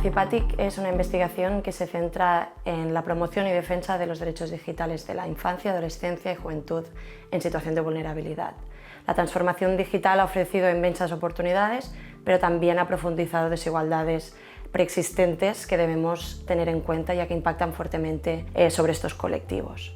Participatic es una investigación que se centra en la promoción y defensa de los derechos digitales de la infancia, adolescencia y juventud en situación de vulnerabilidad. La transformación digital ha ofrecido inmensas oportunidades, pero también ha profundizado desigualdades preexistentes que debemos tener en cuenta, ya que impactan fuertemente sobre estos colectivos.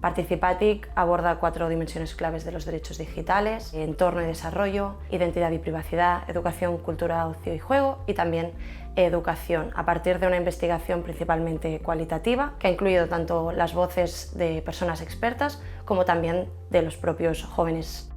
Participatic aborda 4 dimensiones claves de los derechos digitales: entorno y desarrollo, identidad y privacidad, educación, cultura, ocio y juego, y también educación, a partir de una investigación principalmente cualitativa que ha incluido tanto las voces de personas expertas como también de los propios jóvenes.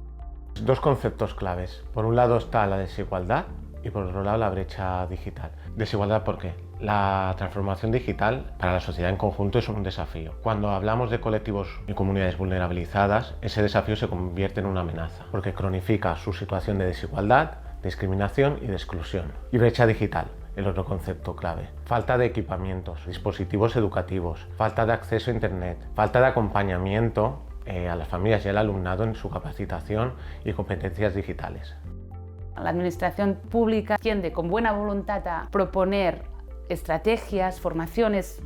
Dos conceptos claves. Por un lado está la desigualdad y por otro lado la brecha digital. Desigualdad, ¿por qué? La transformación digital para la sociedad en conjunto es un desafío. Cuando hablamos de colectivos y comunidades vulnerabilizadas, ese desafío se convierte en una amenaza, porque cronifica su situación de desigualdad, discriminación y de exclusión. Y brecha digital, el otro concepto clave. Falta de equipamientos, dispositivos educativos, falta de acceso a Internet, falta de acompañamiento a las familias y al alumnado en su capacitación y competencias digitales. La administración pública tiende con buena voluntad a proponer estrategias, formaciones,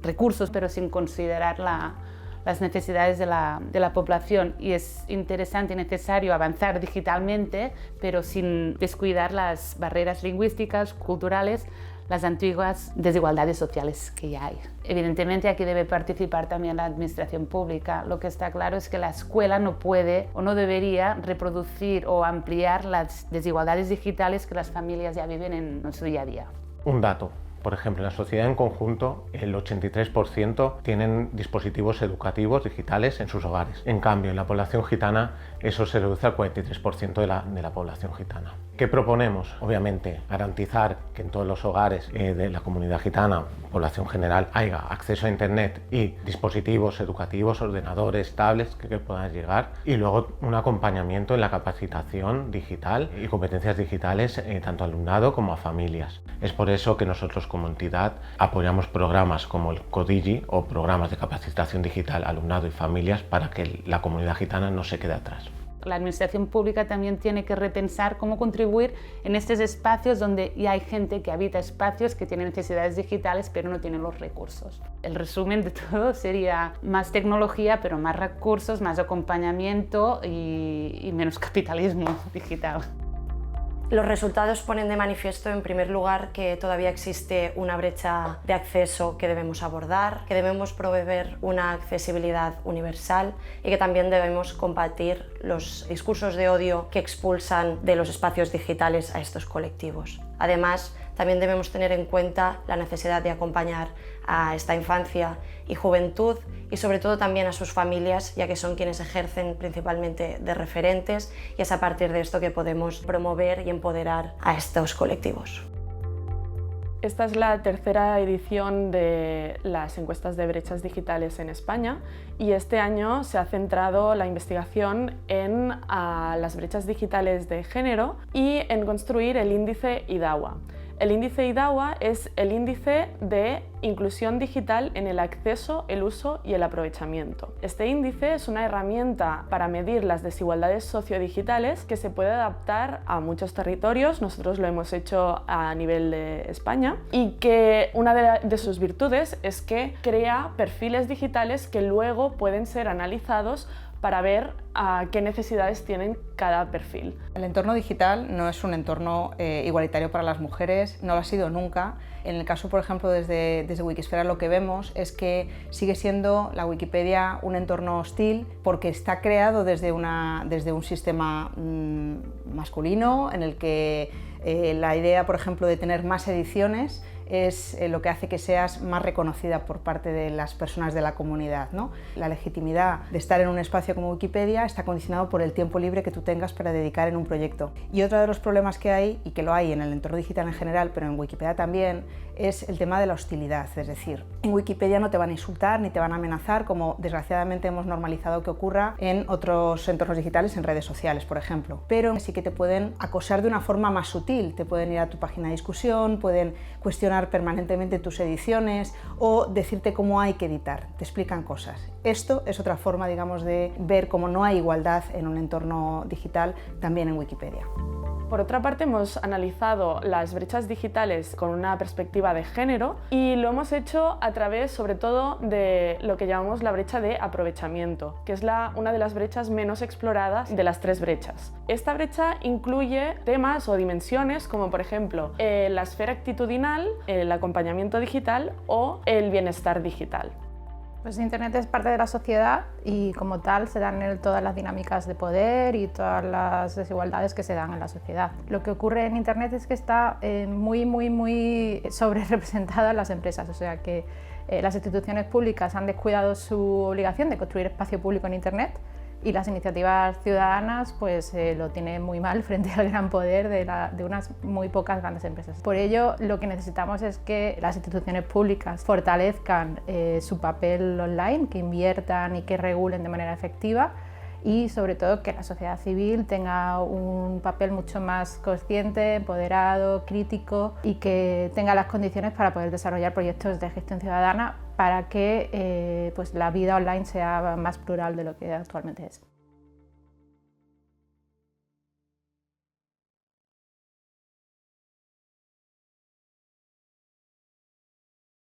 recursos, pero sin considerar las necesidades de la población. Y es interesante y necesario avanzar digitalmente, pero sin descuidar las barreras lingüísticas, culturales, las antiguas desigualdades sociales que ya hay. Evidentemente aquí debe participar también la administración pública. Lo que está claro es que la escuela no puede o no debería reproducir o ampliar las desigualdades digitales que las familias ya viven en su día a día. Un dato. Por ejemplo, en la sociedad en conjunto, el 83% tienen dispositivos educativos digitales en sus hogares. En cambio, en la población gitana, eso se reduce al 43% de la población gitana. ¿Qué proponemos? Obviamente, garantizar que en todos los hogares de la comunidad gitana, población general, haya acceso a Internet y dispositivos educativos, ordenadores, tablets que puedan llegar. Y luego un acompañamiento en la capacitación digital y competencias digitales tanto a alumnado como a familias. Es por eso que nosotros como entidad apoyamos programas como el Codigi o programas de capacitación digital a alumnado y familias para que la comunidad gitana no se quede atrás. La administración pública también tiene que repensar cómo contribuir en estos espacios donde ya hay gente que habita espacios que tienen necesidades digitales pero no tienen los recursos. El resumen de todo sería más tecnología pero más recursos, más acompañamiento y menos capitalismo digital. Los resultados ponen de manifiesto, en primer lugar, que todavía existe una brecha de acceso que debemos abordar, que debemos proveer una accesibilidad universal y que también debemos combatir los discursos de odio que expulsan de los espacios digitales a estos colectivos. Además, también debemos tener en cuenta la necesidad de acompañar a esta infancia y juventud y sobre todo también a sus familias, ya que son quienes ejercen principalmente de referentes, y es a partir de esto que podemos promover y empoderar a estos colectivos. Esta es la tercera edición de las encuestas de brechas digitales en España y este año se ha centrado la investigación en las brechas digitales de género y en construir el índice IDAWA. El índice IDAWA es el índice de inclusión digital en el acceso, el uso y el aprovechamiento. Este índice es una herramienta para medir las desigualdades sociodigitales que se puede adaptar a muchos territorios. Nosotros lo hemos hecho a nivel de España y que una de sus virtudes es que crea perfiles digitales que luego pueden ser analizados para ver qué necesidades tienen cada perfil. El entorno digital no es un entorno igualitario para las mujeres, no lo ha sido nunca. En el caso, por ejemplo, desde Wikisfera lo que vemos es que sigue siendo la Wikipedia un entorno hostil porque está creado desde un sistema masculino en el que la idea, por ejemplo, de tener más ediciones es lo que hace que seas más reconocida por parte de las personas de la comunidad, ¿no? La legitimidad de estar en un espacio como Wikipedia está condicionado por el tiempo libre que tú tengas para dedicar en un proyecto. Y otro de los problemas que hay, y que lo hay en el entorno digital en general, pero en Wikipedia también, es el tema de la hostilidad. Es decir, en Wikipedia no te van a insultar ni te van a amenazar, como desgraciadamente hemos normalizado que ocurra en otros entornos digitales, en redes sociales, por ejemplo. Pero sí que te pueden acosar de una forma más sutil, te pueden ir a tu página de discusión, pueden cuestionar permanentemente tus ediciones o decirte cómo hay que editar, te explican cosas. Esto es otra forma, digamos, de ver cómo no hay igualdad en un entorno digital también en Wikipedia. Por otra parte, hemos analizado las brechas digitales con una perspectiva de género y lo hemos hecho a través, sobre todo, de lo que llamamos la brecha de aprovechamiento, que es una de las brechas menos exploradas de las 3 brechas. Esta brecha incluye temas o dimensiones como, por ejemplo, la esfera actitudinal, el acompañamiento digital o el bienestar digital. Pues Internet es parte de la sociedad y como tal se dan en él todas las dinámicas de poder y todas las desigualdades que se dan en la sociedad. Lo que ocurre en Internet es que está muy sobre representada en las empresas, o sea que las instituciones públicas han descuidado su obligación de construir espacio público en Internet y las iniciativas ciudadanas pues lo tienen muy mal frente al gran poder de unas muy pocas grandes empresas. Por ello, lo que necesitamos es que las instituciones públicas fortalezcan su papel online, que inviertan y que regulen de manera efectiva y sobre todo que la sociedad civil tenga un papel mucho más consciente, empoderado, crítico y que tenga las condiciones para poder desarrollar proyectos de gestión ciudadana para que pues la vida online sea más plural de lo que actualmente es.